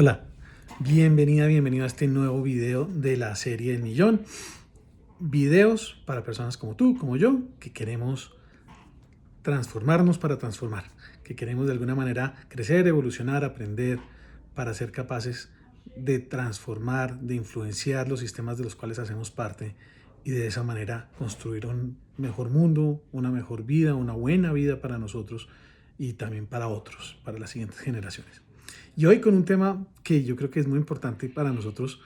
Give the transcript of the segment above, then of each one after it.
Hola, bienvenido a este nuevo video de la serie del millón. Videos para personas como tú, como yo, que queremos transformarnos para transformar, que queremos de alguna manera crecer, evolucionar, aprender para ser capaces de transformar, de influenciar los sistemas de los cuales hacemos parte y de esa manera construir un mejor mundo, una mejor vida, una buena vida para nosotros y también para otros, para las siguientes generaciones. Y hoy con un tema que yo creo que es muy importante para nosotros,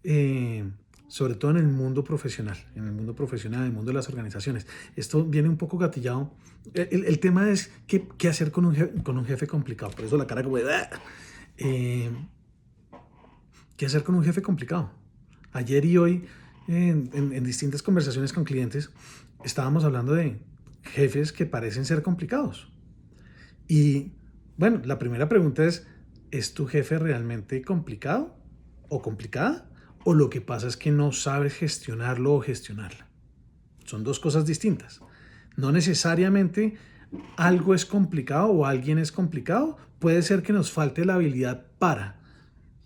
eh, sobre todo en el mundo profesional, en el mundo de las organizaciones. Esto viene un poco gatillado. El tema es qué hacer con un jefe complicado. Por eso la cara como de... Eh, ¿Qué hacer con un jefe complicado? Ayer y hoy, en distintas conversaciones con clientes, estábamos hablando de jefes que parecen ser complicados. Y bueno, la primera pregunta ¿es tu jefe realmente complicado o complicada? ¿O lo que pasa es que no sabes gestionarlo o gestionarla? Son dos cosas distintas. No necesariamente algo es complicado o alguien es complicado. Puede ser que nos falte la habilidad para.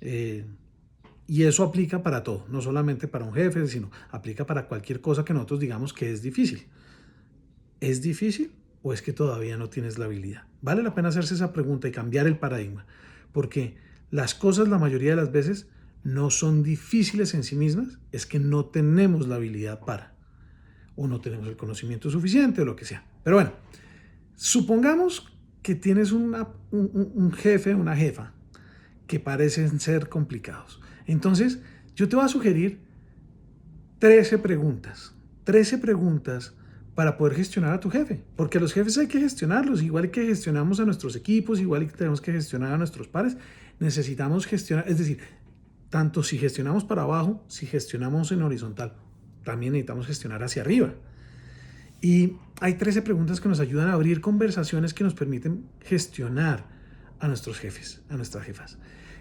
Eh, y eso aplica para todo, no solamente para un jefe, sino aplica para cualquier cosa que nosotros digamos que es difícil. ¿Es difícil o es que todavía no tienes la habilidad? Vale la pena hacerse esa pregunta y cambiar el paradigma, porque las cosas la mayoría de las veces no son difíciles en sí mismas, es que no tenemos la habilidad para, o no tenemos el conocimiento suficiente o lo que sea. Pero bueno, supongamos que tienes un jefe, una jefa, que parecen ser complicados. Entonces, yo te voy a sugerir 13 preguntas. 13 preguntas para poder gestionar a tu jefe. Porque a los jefes hay que gestionarlos. Igual que gestionamos a nuestros equipos, igual que tenemos que gestionar a nuestros pares, necesitamos gestionar, es decir, tanto si gestionamos para abajo, si gestionamos en horizontal, también necesitamos gestionar hacia arriba. Y hay 13 preguntas que nos ayudan a abrir conversaciones que nos permiten gestionar a nuestros jefes, a nuestras jefas.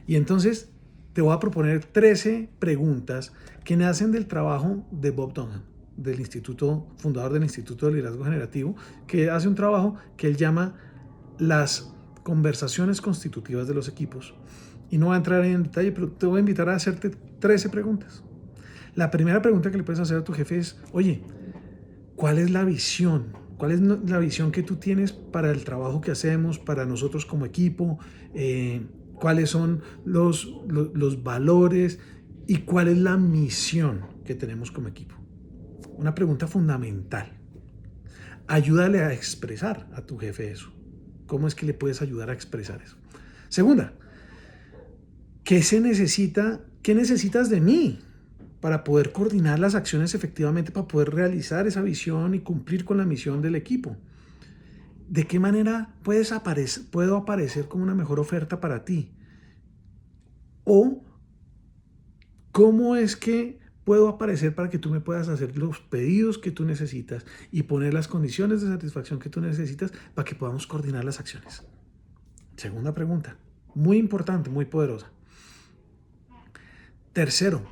Y entonces te voy a proponer 13 preguntas que nacen del trabajo de Bob Dunham, del instituto, fundador del Instituto de Liderazgo Generativo, que hace un trabajo que él llama las conversaciones constitutivas de los equipos. Y no voy a entrar en detalle, pero te voy a invitar a hacerte 13 preguntas. La primera pregunta que le puedes hacer a tu jefe es, oye, ¿cuál es la visión? ¿Cuál es la visión que tú tienes para el trabajo que hacemos, para nosotros como equipo? ¿Cuáles son los valores y cuál es la misión que tenemos como equipo? Una pregunta fundamental. Ayúdale a expresar a tu jefe eso. ¿Cómo es que le puedes ayudar a expresar eso? Segunda, ¿qué se necesita? ¿Qué necesitas de mí para poder coordinar las acciones efectivamente, para poder realizar esa visión y cumplir con la misión del equipo? ¿De qué manera puedo aparecer como una mejor oferta para ti? ¿O cómo es que puedo aparecer para que tú me puedas hacer los pedidos que tú necesitas y poner las condiciones de satisfacción que tú necesitas para que podamos coordinar las acciones? Segunda pregunta, muy importante, muy poderosa. Tercero,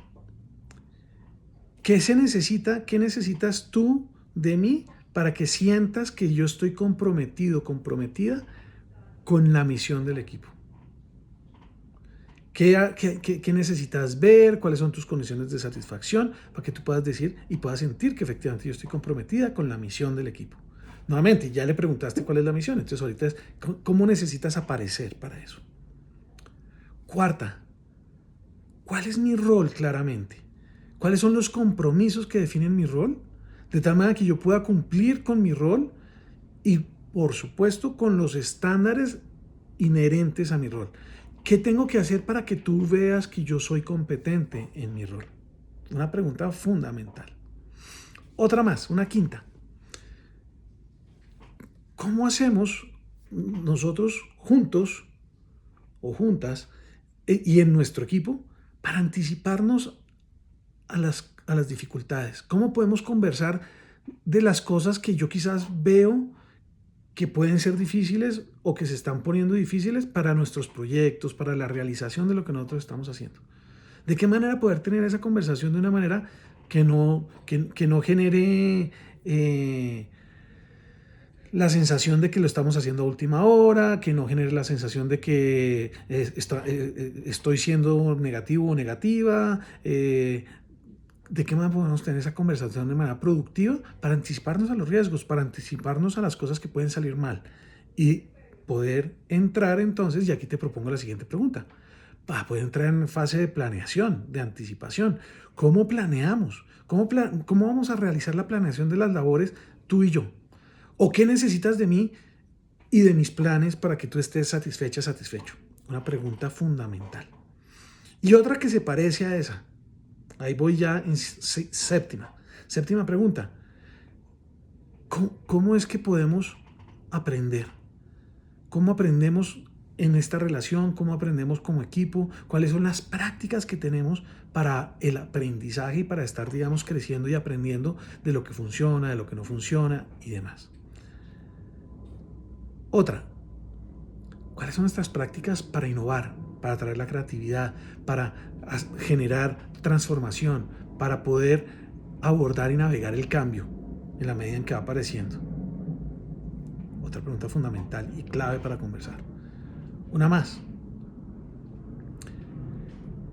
¿qué se necesita? ¿Qué necesitas tú de mí para que sientas que yo estoy comprometido, comprometida con la misión del equipo? ¿Qué necesitas ver? ¿Cuáles son tus condiciones de satisfacción? Para que tú puedas decir y puedas sentir que efectivamente yo estoy comprometida con la misión del equipo. Nuevamente, ya le preguntaste cuál es la misión, entonces ahorita es cómo necesitas aparecer para eso. Cuarta, ¿cuál es mi rol claramente? ¿Cuáles son los compromisos que definen mi rol? De tal manera que yo pueda cumplir con mi rol y, por supuesto, con los estándares inherentes a mi rol. ¿Qué tengo que hacer para que tú veas que yo soy competente en mi rol? Una pregunta fundamental. Otra más, una quinta. ¿Cómo hacemos nosotros juntos o juntas y en nuestro equipo para anticiparnos a las dificultades? ¿Cómo podemos conversar de las cosas que yo quizás veo que pueden ser difíciles o que se están poniendo difíciles para nuestros proyectos, para la realización de lo que nosotros estamos haciendo? ¿De qué manera poder tener esa conversación de una manera que no genere la sensación de que lo estamos haciendo a última hora, que no genere la sensación de que estoy siendo negativo o negativa. ¿De qué manera podemos tener esa conversación de manera productiva para anticiparnos a los riesgos, para anticiparnos a las cosas que pueden salir mal y poder entrar entonces? Y aquí te propongo la siguiente pregunta. Para poder entrar en fase de planeación, de anticipación. ¿Cómo planeamos? ¿Cómo vamos a realizar la planeación de las labores tú y yo? ¿O qué necesitas de mí y de mis planes para que tú estés satisfecha, satisfecho? Una pregunta fundamental. Y otra que se parece a esa. Ahí voy ya en séptima. Séptima pregunta. ¿Cómo es que podemos aprender? ¿Cómo aprendemos en esta relación? ¿Cómo aprendemos como equipo? ¿Cuáles son las prácticas que tenemos para el aprendizaje y para estar, digamos, creciendo y aprendiendo de lo que funciona, de lo que no funciona y demás? Otra. ¿Cuáles son nuestras prácticas para innovar, para traer la creatividad, para generar transformación, para poder abordar y navegar el cambio en la medida en que va apareciendo? Otra pregunta fundamental y clave para conversar. Una más.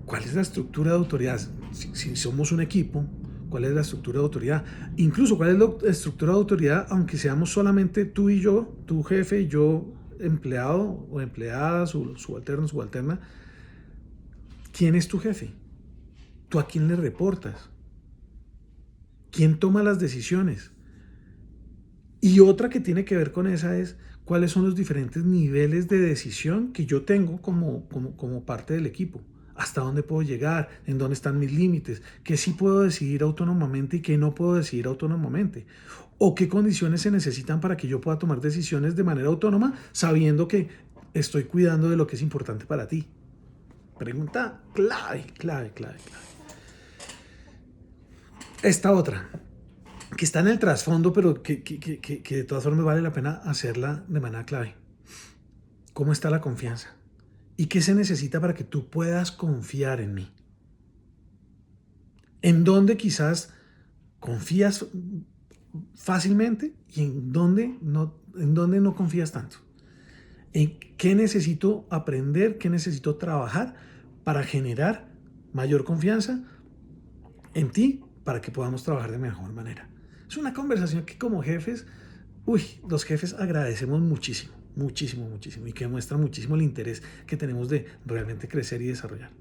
¿Cuál es la estructura de autoridad? Si somos un equipo, ¿cuál es la estructura de autoridad? Incluso, ¿cuál es la estructura de autoridad aunque seamos solamente tú y yo, tu jefe y yo, empleado o empleada, subalterno, subalterna? ¿Quién es tu jefe? ¿Tú a quién le reportas? ¿Quién toma las decisiones? Y otra que tiene que ver con esa es cuáles son los diferentes niveles de decisión que yo tengo como parte del equipo. ¿Hasta dónde puedo llegar? ¿En dónde están mis límites? ¿Qué sí puedo decidir autónomamente y qué no puedo decidir autónomamente? ¿O qué condiciones se necesitan para que yo pueda tomar decisiones de manera autónoma sabiendo que estoy cuidando de lo que es importante para ti? Pregunta clave, clave, clave, clave. Esta otra, que está en el trasfondo, pero que de todas formas vale la pena hacerla de manera clave. ¿Cómo está la confianza? ¿Y qué se necesita para que tú puedas confiar en mí? ¿En dónde quizás confías fácilmente y en dónde no confías tanto? ¿En qué necesito aprender? ¿Qué necesito trabajar para generar mayor confianza en ti para que podamos trabajar de mejor manera? Es una conversación que como jefes, los jefes agradecemos muchísimo, muchísimo, muchísimo, y que muestra muchísimo el interés que tenemos de realmente crecer y desarrollar.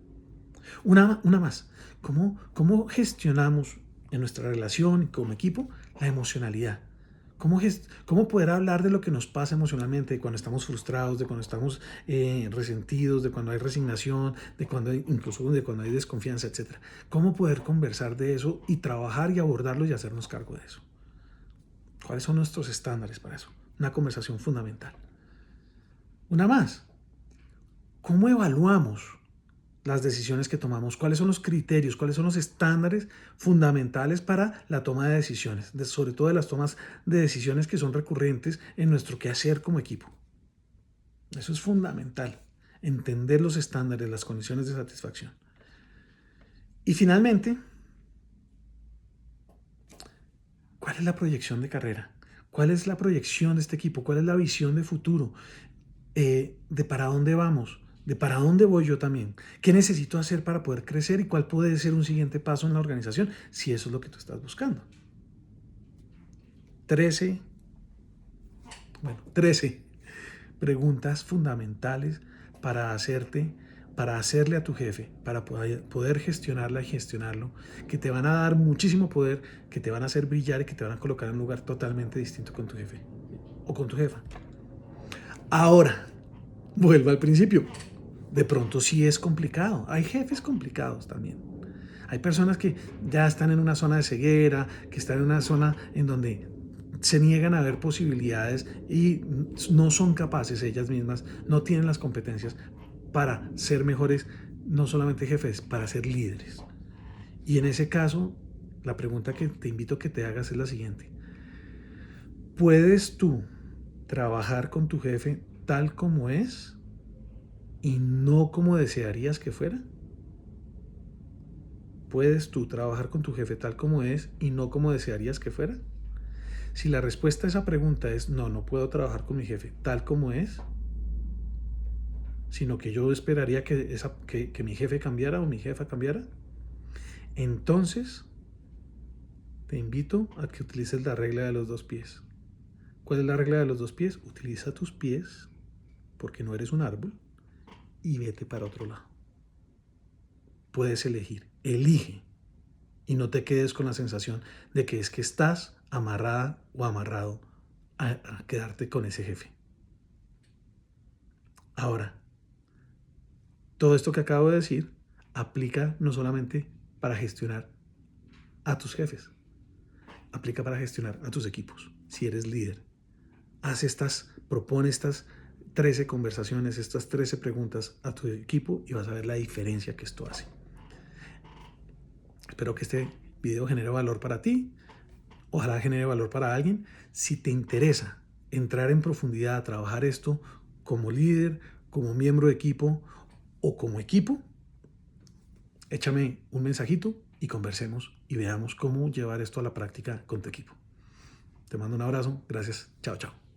Una más, ¿cómo gestionamos en nuestra relación como equipo la emocionalidad? ¿Cómo poder hablar de lo que nos pasa emocionalmente, de cuando estamos frustrados, de cuando estamos resentidos, de cuando hay resignación, incluso de cuando hay desconfianza, etcétera? ¿Cómo poder conversar de eso y trabajar y abordarlo y hacernos cargo de eso? ¿Cuáles son nuestros estándares para eso? Una conversación fundamental. Una más. ¿Cómo evaluamos las decisiones que tomamos? ¿Cuáles son los criterios? ¿Cuáles son los estándares fundamentales para la toma de decisiones? Sobre todo de las tomas de decisiones que son recurrentes en nuestro quehacer como equipo. Eso es fundamental. Entender los estándares, las condiciones de satisfacción. Y finalmente, ¿cuál es la proyección de carrera? ¿Cuál es la proyección de este equipo? ¿Cuál es la visión de futuro? De para dónde vamos, de para dónde voy yo también, qué necesito hacer para poder crecer y cuál puede ser un siguiente paso en la organización, si eso es lo que tú estás buscando. 13 preguntas fundamentales para hacerle a tu jefe, para poder gestionarla y gestionarlo, que te van a dar muchísimo poder, que te van a hacer brillar y que te van a colocar en un lugar totalmente distinto con tu jefe o con tu jefa. Ahora, vuelvo al principio. De pronto sí es complicado. Hay jefes complicados también. Hay personas que ya están en una zona de ceguera, que están en una zona en donde se niegan a ver posibilidades y no son capaces ellas mismas, no tienen las competencias para ser mejores, no solamente jefes, para ser líderes. Y en ese caso, la pregunta que te invito a que te hagas es la siguiente. ¿Puedes tú trabajar con tu jefe tal como es y no como desearías que fuera? ¿Puedes tú trabajar con tu jefe tal como es y no como desearías que fuera? Si la respuesta a esa pregunta es no, no puedo trabajar con mi jefe tal como es, sino que yo esperaría que mi jefe cambiara o mi jefa cambiara, entonces te invito a que utilices la regla de los 2 pies. ¿Cuál es la regla de los 2 pies? Utiliza tus pies, porque no eres un árbol, y vete para otro lado. Puedes elegir, elige, y no te quedes con la sensación de que es que estás amarrada o amarrado a quedarte con ese jefe. Ahora, todo esto que acabo de decir aplica no solamente para gestionar a tus jefes, aplica para gestionar a tus equipos. Si eres líder, propone estas 13 conversaciones, estas 13 preguntas a tu equipo y vas a ver la diferencia que esto hace. Espero que este video genere valor para ti. Ojalá genere valor para alguien. Si te interesa entrar en profundidad a trabajar esto como líder, como miembro de equipo o como equipo, échame un mensajito y conversemos y veamos cómo llevar esto a la práctica con tu equipo. Te mando un abrazo. Gracias. Chao, chao.